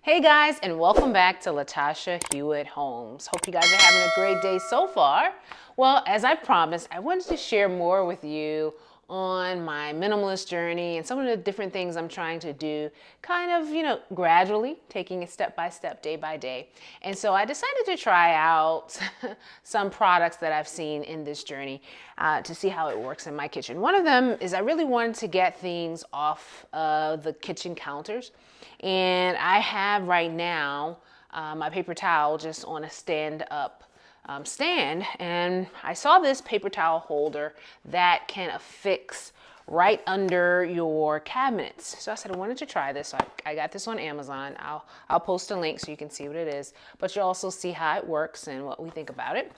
Hey guys, and welcome back to Latasha Hewitt Homes. Hope you guys are having a great day so far. Well, as I promised, I wanted to share more with you on my minimalist journey and some of the different things I'm trying to do, kind of, gradually, taking it step by step, day by day. And so I decided to try out some products that I've seen in this journey to see how it works in my kitchen. One of them is I really wanted to get things off of the kitchen counters. And I have right now my paper towel just on a stand-up stand, and I saw this paper towel holder that can affix right under your cabinets. So I said I wanted to try this. So I got this on Amazon. I'll post a link so you can see what it is, but you'll also see how it works and what we think about it.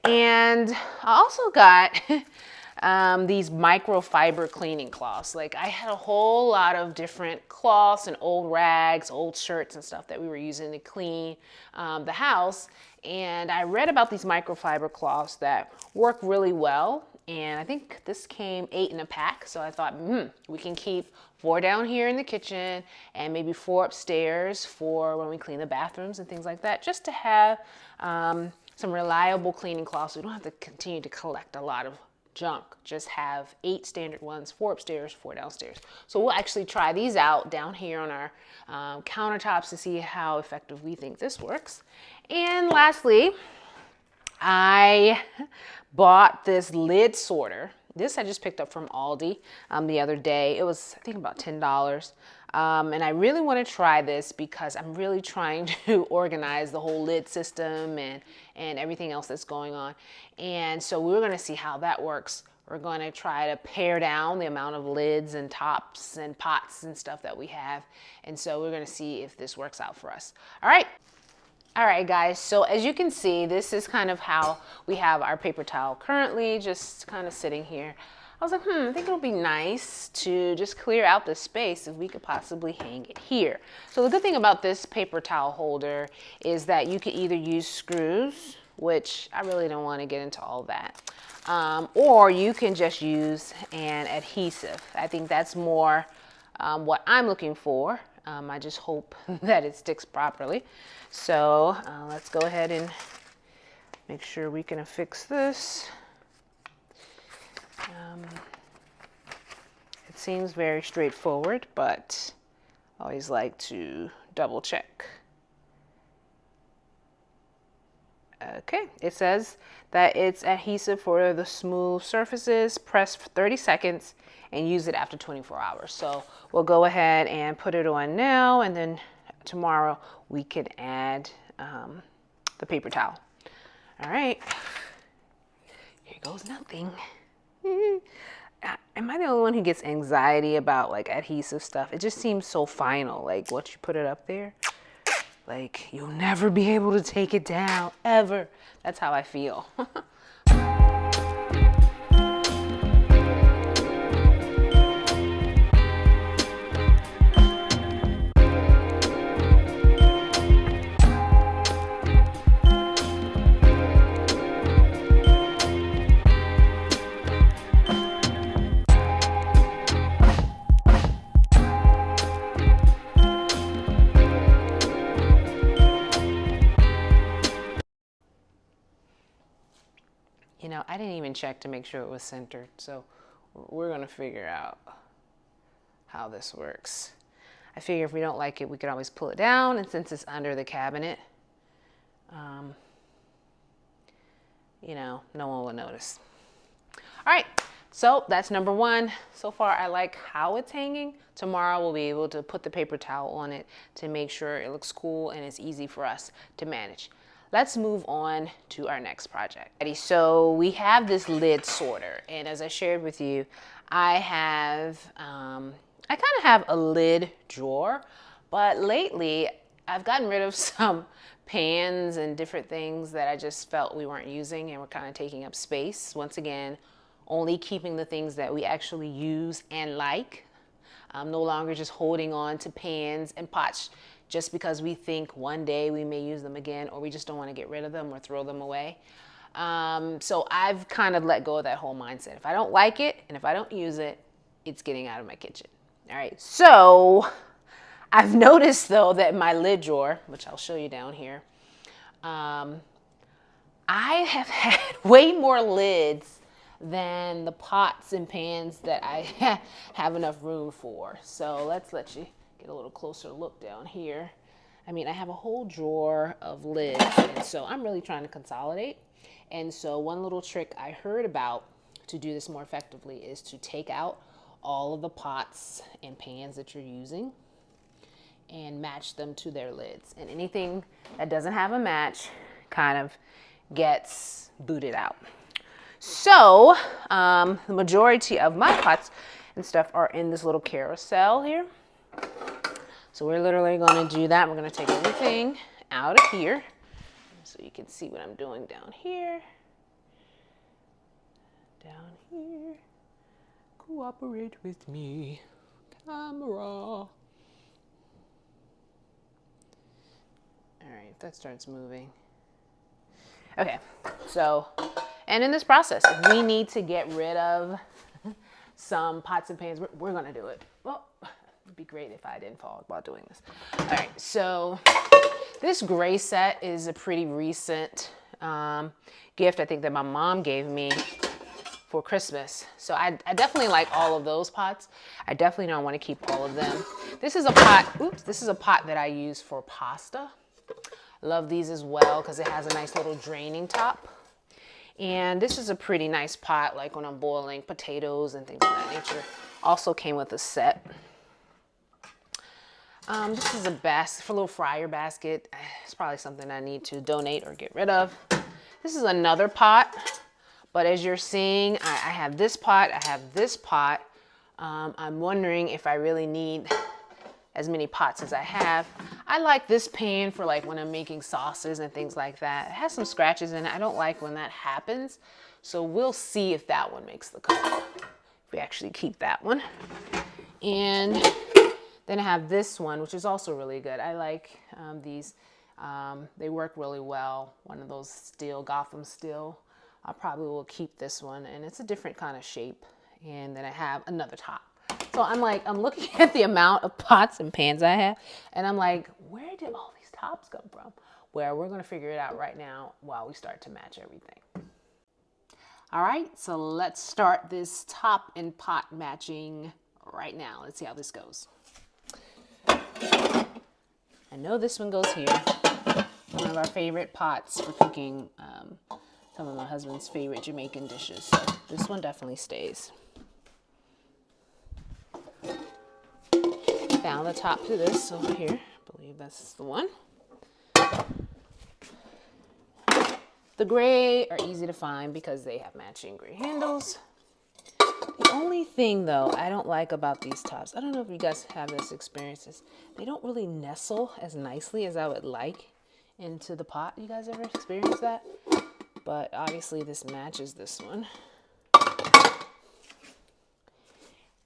And I also got these microfiber cleaning cloths. Like, I had a whole lot of different cloths and old rags, old shirts and stuff that we were using to clean the house. And I read about these microfiber cloths that work really well. And I think this came 8 in a pack. So I thought, we can keep 4 down here in the kitchen and maybe 4 upstairs for when we clean the bathrooms and things like that, just to have some reliable cleaning cloths. So we don't have to continue to collect a lot of junk. Just have 8 standard ones, 4 upstairs, 4 downstairs. So we'll actually try these out down here on our countertops to see how effective we think this works. And lastly, I bought this lid sorter. This I just picked up from Aldi the other day. It was, I think, about $10. And I really want to try this because I'm really trying to organize the whole lid system and everything else that's going on. And so we're going to see how that works. We're going to try to pare down the amount of lids and tops and pots and stuff that we have. And so we're going to see if this works out for us. All right. All right, guys, so as you can see, this is kind of how we have our paper towel currently, just kind of sitting here. I was like, I think it'll be nice to just clear out the space if we could possibly hang it here. So the good thing about this paper towel holder is that you could either use screws, which I really don't want to get into all that, or you can just use an adhesive. I think that's more what I'm looking for. I just hope that it sticks properly. So let's go ahead and make sure we can affix this. It seems very straightforward, but I always like to double check. Okay, it says that it's adhesive for the smooth surfaces. Press for 30 seconds and use it after 24 hours. So we'll go ahead and put it on now, and then tomorrow we can add the paper towel. All right, here goes nothing. Am I the only one who gets anxiety about like adhesive stuff? It just seems so final. Like, once you put it up there, like, you'll never be able to take it down, ever. That's how I feel. You know, I didn't even check to make sure it was centered, so we're gonna figure out how this works. I figure if we don't like it, we could always pull it down, and since it's under the cabinet, no one will notice. All right, so that's number 1. So far, I like how it's hanging. Tomorrow, we'll be able to put the paper towel on it to make sure it looks cool and it's easy for us to manage. Let's move on to our next project. So we have this lid sorter, and as I shared with you, I kind of have a lid drawer, but lately I've gotten rid of some pans and different things that I just felt we weren't using and were kind of taking up space. Once again, only keeping the things that we actually use and like. No longer just holding on to pans and pots just because we think one day we may use them again, or we just don't want to get rid of them or throw them away. So I've kind of let go of that whole mindset. If I don't like it and if I don't use it, it's getting out of my kitchen. All right, so I've noticed though that my lid drawer, which I'll show you down here, I have had way more lids than the pots and pans that I have enough room for. So let's let you get a little closer look down here. I mean, I have a whole drawer of lids, and so I'm really trying to consolidate. And so one little trick I heard about to do this more effectively is to take out all of the pots and pans that you're using and match them to their lids. And anything that doesn't have a match kind of gets booted out. So the majority of my pots and stuff are in this little carousel here. So we're literally going to do that. We're going to take everything out of here so you can see what I'm doing down here. Down here. Cooperate with me, camera. All right, if that starts moving. Okay, so, and in this process, if we need to get rid of some pots and pans, we're gonna do it. Well, it'd be great if I didn't fall while doing this. All right, so this gray set is a pretty recent gift, I think, that my mom gave me for Christmas. So I definitely like all of those pots. I definitely don't want to keep all of them. This is a pot, this is a pot that I use for pasta. Love these as well because it has a nice little draining top. And this is a pretty nice pot, like when I'm boiling potatoes and things of that nature. Also came with a set. This is a basket, for a little fryer basket. It's probably something I need to donate or get rid of. This is another pot. But as you're seeing, I have this pot, I have this pot. I'm wondering if I really need as many pots as I have. I like this pan for like when I'm making sauces and things like that. It has some scratches in it. I don't like when that happens. So we'll see if that one makes the cut. If we actually keep that one. And then I have this one, which is also really good. I like these. They work really well. One of those steel, Gotham steel. I probably will keep this one, and it's a different kind of shape. And then I have another top. So I'm looking at the amount of pots and pans I have, and I'm like, where did all these tops come from? Well, we're gonna figure it out right now while we start to match everything. All right, so let's start this top and pot matching right now. Let's see how this goes. I know this one goes here. One of our favorite pots for cooking some of my husband's favorite Jamaican dishes. So this one definitely stays. Found the top to this over here. I believe that's the one. The gray are easy to find because they have matching gray handles. The only thing though I don't like about these tops, I don't know if you guys have this experience, is they don't really nestle as nicely as I would like into the pot. You guys ever experienced that? But obviously this matches this one.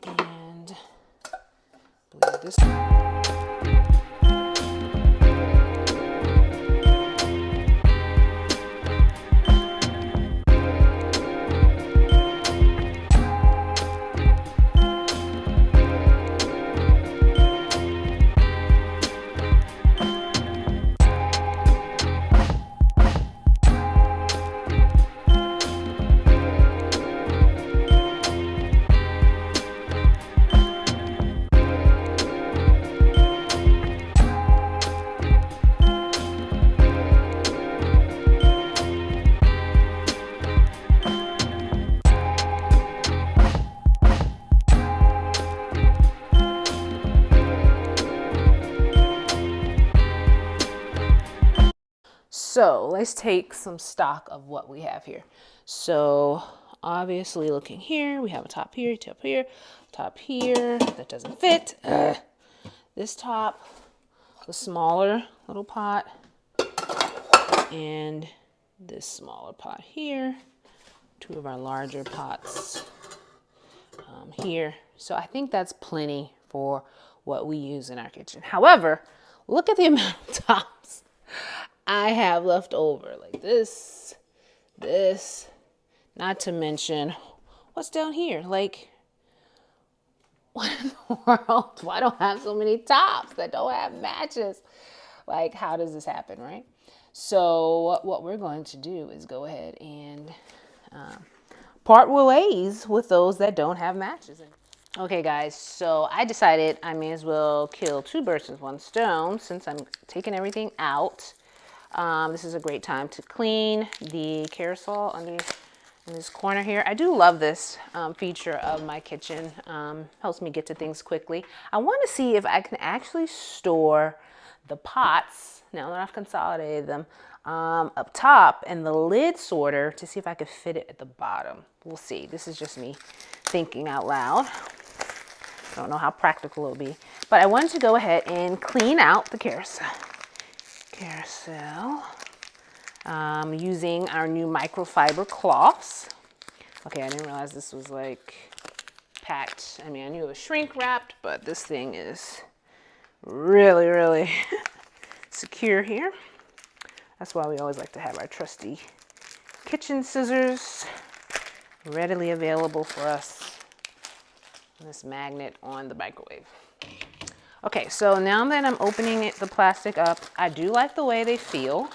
And I believe this one. So let's take some stock of what we have here. So obviously looking here, we have a top here, top here, top here. That doesn't fit. This top, the smaller little pot, and this smaller pot here. Two of our larger pots here. So I think that's plenty for what we use in our kitchen. However, look at the amount of tops I have left over, like this, not to mention what's down here. Like, what in the world? Why don't I have so many tops that don't have matches? Like, how does this happen, right? So what we're going to do is go ahead and part ways with those that don't have matches. Okay guys, so I decided I may as well kill two birds with one stone since I'm taking everything out. This is a great time to clean the carousel underneath in this corner here. I do love this feature of my kitchen. Helps me get to things quickly. I want to see if I can actually store the pots, now that I've consolidated them, up top and the lid sorter to see if I could fit it at the bottom. We'll see. This is just me thinking out loud. I don't know how practical it'll be, but I wanted to go ahead and clean out the carousel. Using our new microfiber cloths. Okay, I didn't realize this was like packed. I mean, I knew it was shrink wrapped, but this thing is really, really secure here. That's why we always like to have our trusty kitchen scissors readily available for us. This magnet on the microwave. Okay, so now that I'm opening the plastic up, I do like the way they feel.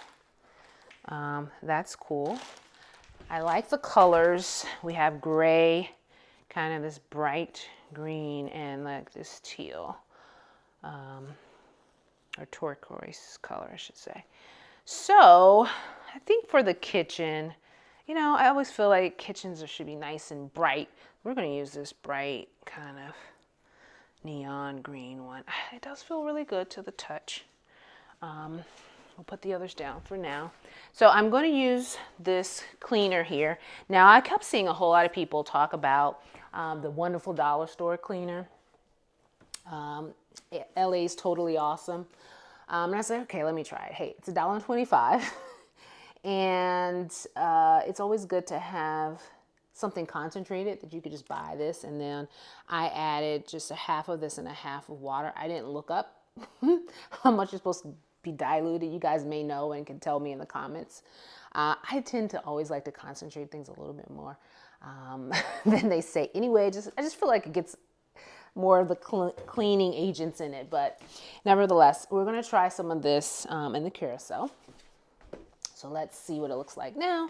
That's cool. I like the colors. We have gray, kind of this bright green, and like this teal, or turquoise color, I should say. So I think for the kitchen, you know, I always feel like kitchens should be nice and bright. We're going to use this bright kind of neon green one. It does feel really good to the touch. We'll put the others down for now. So I'm going to use this cleaner here. Now I kept seeing a whole lot of people talk about the wonderful dollar store cleaner. LA is totally awesome. And I said, okay, let me try it. Hey, it's $1.25. And it's always good to have something concentrated that you could just buy this. And then I added just a half of this and a half of water. I didn't look up how much is supposed to be diluted. You guys may know and can tell me in the comments. I tend to always like to concentrate things a little bit more than they say. Anyway, I just feel like it gets more of the cleaning agents in it. But nevertheless, we're going to try some of this in the carousel. So let's see what it looks like now.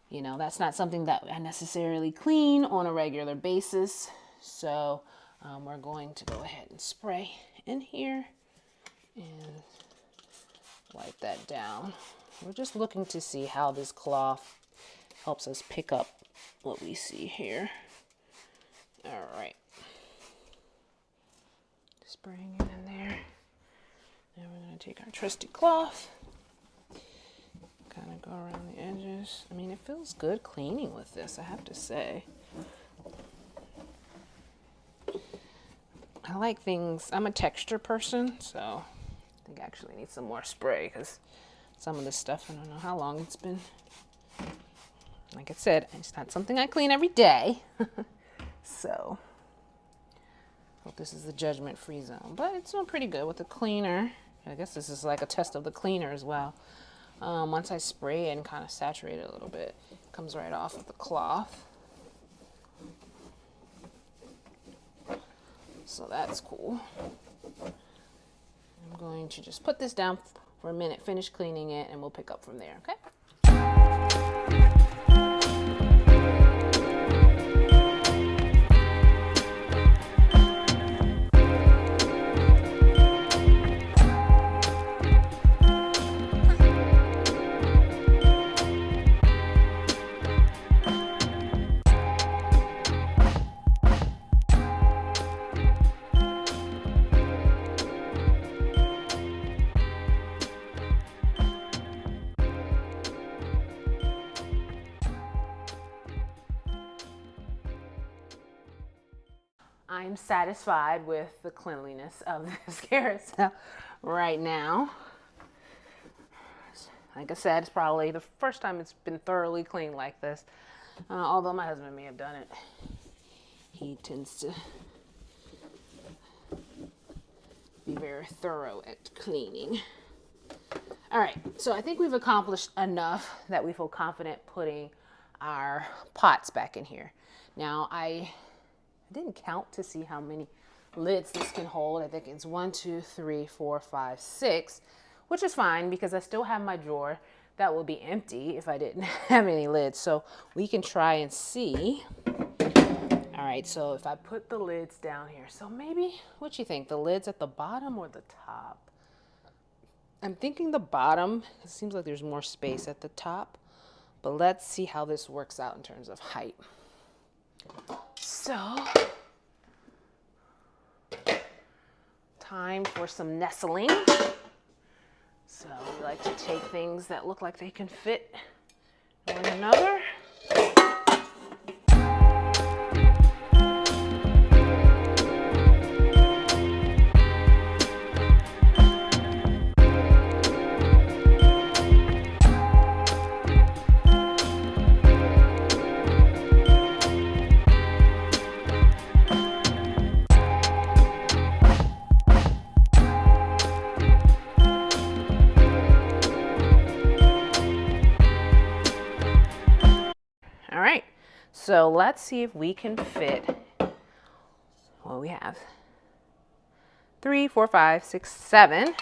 You know, that's not something that I necessarily clean on a regular basis. So we're going to go ahead and spray in here and wipe that down. We're just looking to see how this cloth helps us pick up what we see here. All right. Spraying it in there. Now we're going to take our trusty cloth. Kind of go around the edges. I mean, it feels good cleaning with this, I have to say. I like things, I'm a texture person, so I think I actually need some more spray because some of this stuff, I don't know how long it's been. Like I said, it's not something I clean every day. So, hope this is the judgment-free zone. But it's doing pretty good with the cleaner. I guess this is like a test of the cleaner as well. Once I spray it and kind of saturate it a little bit, it comes right off of the cloth. So that's cool. I'm going to just put this down for a minute, finish cleaning it, and we'll pick up from there, okay? I'm satisfied with the cleanliness of this carousel right now. Like I said, it's probably the first time it's been thoroughly cleaned like this. Although my husband may have done it. He tends to be very thorough at cleaning. All right, so I think we've accomplished enough that we feel confident putting our pots back in here. Now, I didn't count to see how many lids this can hold. I think it's 1, 2, 3, 4, 5, 6, which is fine because I still have my drawer that will be empty if I didn't have any lids. So we can try and see. All right, so if I put the lids down here, so maybe, what you think, the lids at the bottom or the top? I'm thinking the bottom. It seems like there's more space at the top, but let's see how this works out in terms of height. So, time for some nestling. So we like to take things that look like they can fit in one another. So let's see if we can fit, well, we have 3, 4, 5, 6, 7.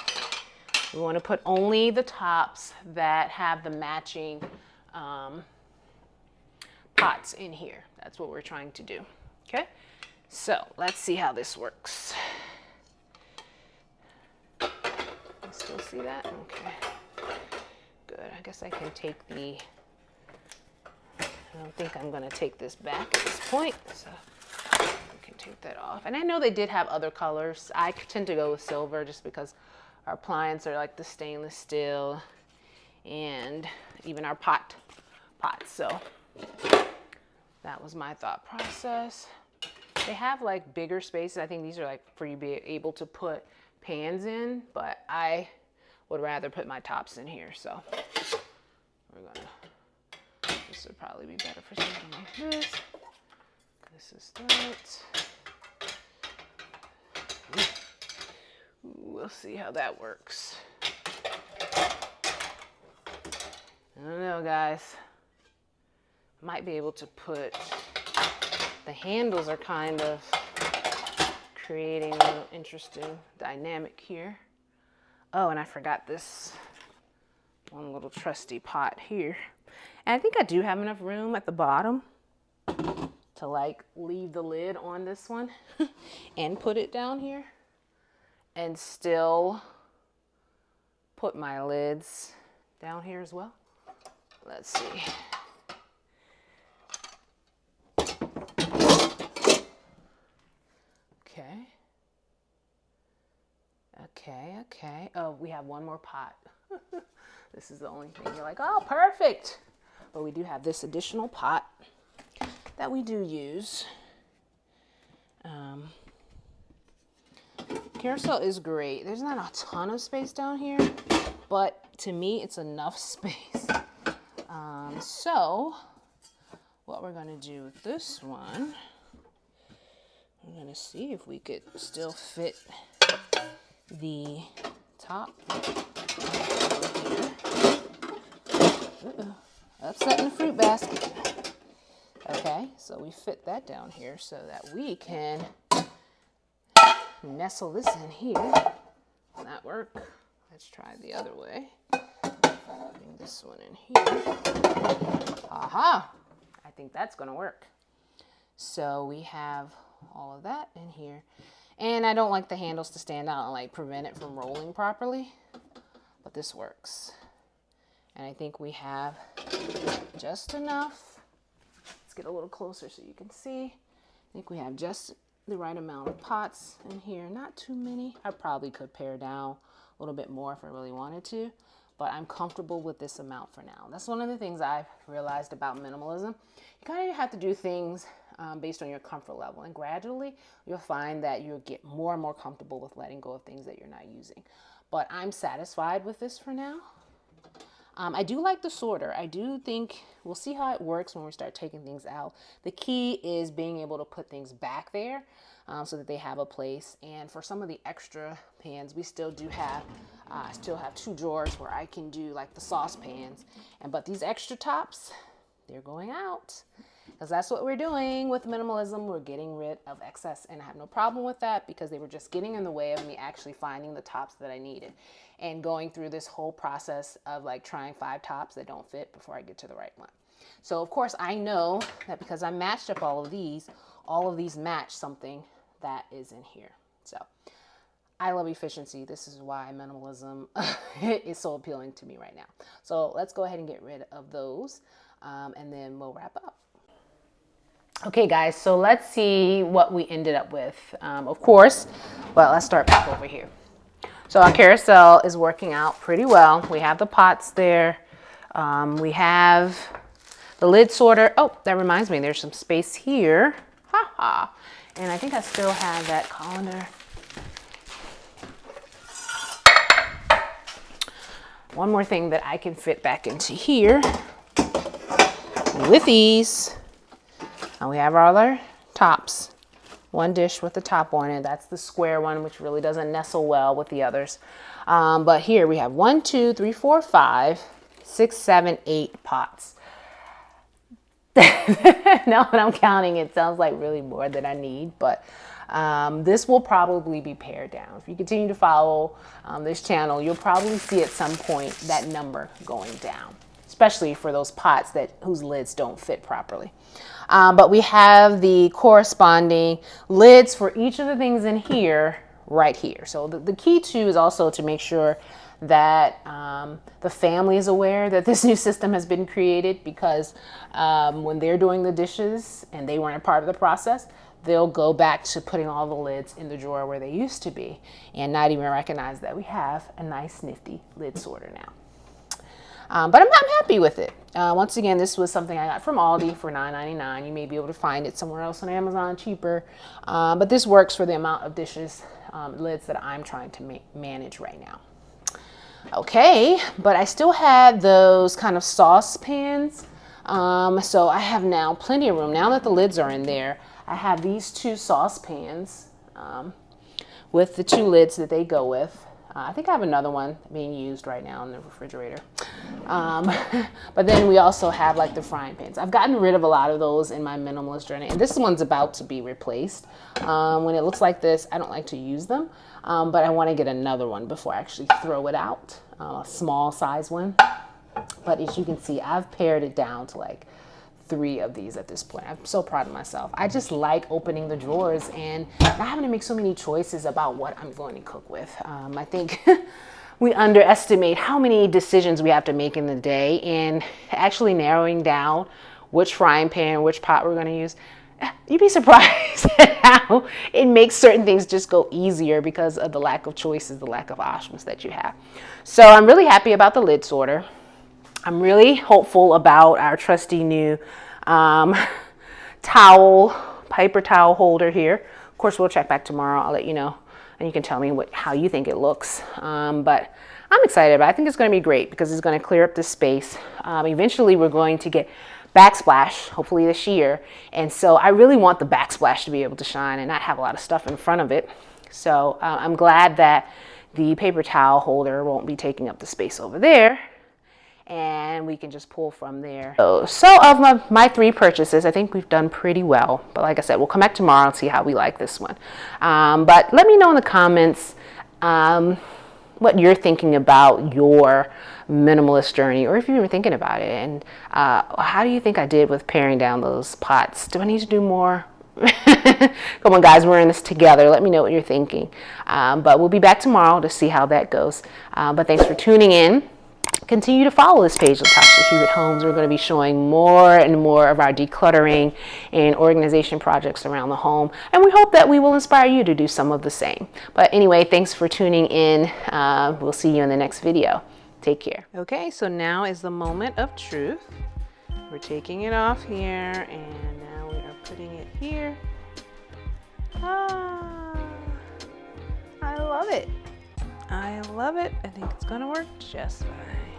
We want to put only the tops that have the matching pots in here. That's what we're trying to do. Okay, so let's see how this works. You still see that? Okay, good. I guess I can take the, I don't think I'm going to take this back at this point, so I can take that off. And I know they did have other colors. I tend to go with silver just because our appliances are like the stainless steel and even our pots. So that was my thought process. They have like bigger spaces. I think these are like for you to be able to put pans in, but I would rather put my tops in here. So we're going to, this would probably be better for something like this. This is that. We'll see how that works. I don't know, guys. Might be able to put, the handles are kind of creating a little interesting dynamic here. Oh, and I forgot this one little trusty pot here. And I think I do have enough room at the bottom to like leave the lid on this one and put it down here and still put my lids down here as well. Let's see. Okay. Okay. Oh, we have one more pot. This is the only thing. You're like, oh, perfect. But we do have this additional pot that we do use. Carousel is great. There's not a ton of space down here, but to me, it's enough space. So what we're going to do with this one, we're going to see if we could still fit the top here. Upsetting the fruit basket. Okay, so we fit that down here so that we can nestle this in here. Will that work? Let's try the other way. Bring this one in here. Aha! I think that's gonna work. So we have all of that in here. And I don't like the handles to stand out and like prevent it from rolling properly, but this works. And I think we have just enough. Let's get a little closer so you can see. I think we have just the right amount of pots in here. Not too many. I probably could pare down a little bit more if I really wanted to, but I'm comfortable with this amount for now. That's one of the things I've realized about minimalism. You kind of have to do things based on your comfort level, and gradually you'll find that you'll get more and more comfortable with letting go of things that you're not using. But I'm satisfied with this for now. I do like the sorter. I do think we'll see how it works when we start taking things out. The key is being able to put things back there so that they have a place. And for some of the extra pans, we still do have, I still have 2 drawers where I can do like the saucepans. But these extra tops, they're going out. because that's what we're doing with minimalism. We're getting rid of excess, and I have no problem with that because they were just getting in the way of me actually finding the tops that I needed and going through this whole process of like trying 5 tops that don't fit before I get to the right one. So of course I know that because I matched up all of these match something that is in here. So I love efficiency. This is why minimalism is so appealing to me right now. So let's go ahead and get rid of those, and then we'll wrap up. Okay guys, so let's see what we ended up with. Of course, well, let's start back over here. So our carousel is working out pretty well. We have the pots there. We have the lid sorter. Oh, that reminds me, there's some space here. Ha ha. And I think I still have that colander. One more thing that I can fit back into here with these. And we have all our tops. One dish with the top on it. That's the square one, which really doesn't nestle well with the others. But here we have 1, 2, 3, 4, 5, 6, 7, 8 pots. Now that I'm counting, it sounds like really more than I need, but this will probably be pared down. If you continue to follow this channel, you'll probably see at some point that number going down, especially for those pots whose lids don't fit properly. But we have the corresponding lids for each of the things in here right here. So the key too is also to make sure that the family is aware that this new system has been created, because when they're doing the dishes and they weren't a part of the process, they'll go back to putting all the lids in the drawer where they used to be and not even recognize that we have a nice nifty lid sorter now. But I'm happy with it. Once again, this was something I got from Aldi for $9.99. You may be able to find it somewhere else on Amazon cheaper, but this works for the amount of dishes, lids that I'm trying to manage right now. Okay, but I still had those kind of saucepans. So I have now plenty of room. Now that the lids are in there, I have these 2 saucepans with the 2 lids that they go with. I think I have another one being used right now in the refrigerator. But then we also have like the frying pans. I've gotten rid of a lot of those in my minimalist journey, and this one's about to be replaced. When it looks like this, I don't like to use them, but I want to get another one before I actually throw it out, a small size one. But as you can see, I've pared it down to like 3 of these at this point. I'm so proud of myself. I just like opening the drawers and not having to make so many choices about what I'm going to cook with. I think we underestimate how many decisions we have to make in the day, and actually narrowing down which frying pan, which pot we're going to use. You'd be surprised at how it makes certain things just go easier because of the lack of choices, the lack of options that you have. So I'm really happy about the lid sorter. I'm really hopeful about our trusty new paper towel holder here. Of course, we'll check back tomorrow. I'll let you know, and you can tell me how you think it looks. But I'm excited about it. I think it's going to be great because it's going to clear up the space. Eventually, we're going to get backsplash, hopefully this year. And so I really want the backsplash to be able to shine and not have a lot of stuff in front of it. So I'm glad that the paper towel holder won't be taking up the space over there, and we can just pull from there. So of my 3 purchases, I think we've done pretty well. But like I said, we'll come back tomorrow and see how we like this one. But let me know in the comments what you're thinking about your minimalist journey, or if you were thinking about it, and how do you think I did with paring down those pots? Do I need to do more? Come on guys, we're in this together. Let me know what you're thinking. But we'll be back tomorrow to see how that goes. But thanks for tuning in. Continue to follow this page, Latasha Hewitt Homes. We're going to be showing more and more of our decluttering and organization projects around the home, and we hope that we will inspire you to do some of the same. But anyway, thanks for tuning in. We'll see you in the next video. Take care. Okay, so now is the moment of truth. We're taking it off here, and now we are putting it here. I love it. I love it. I think it's going to work just fine.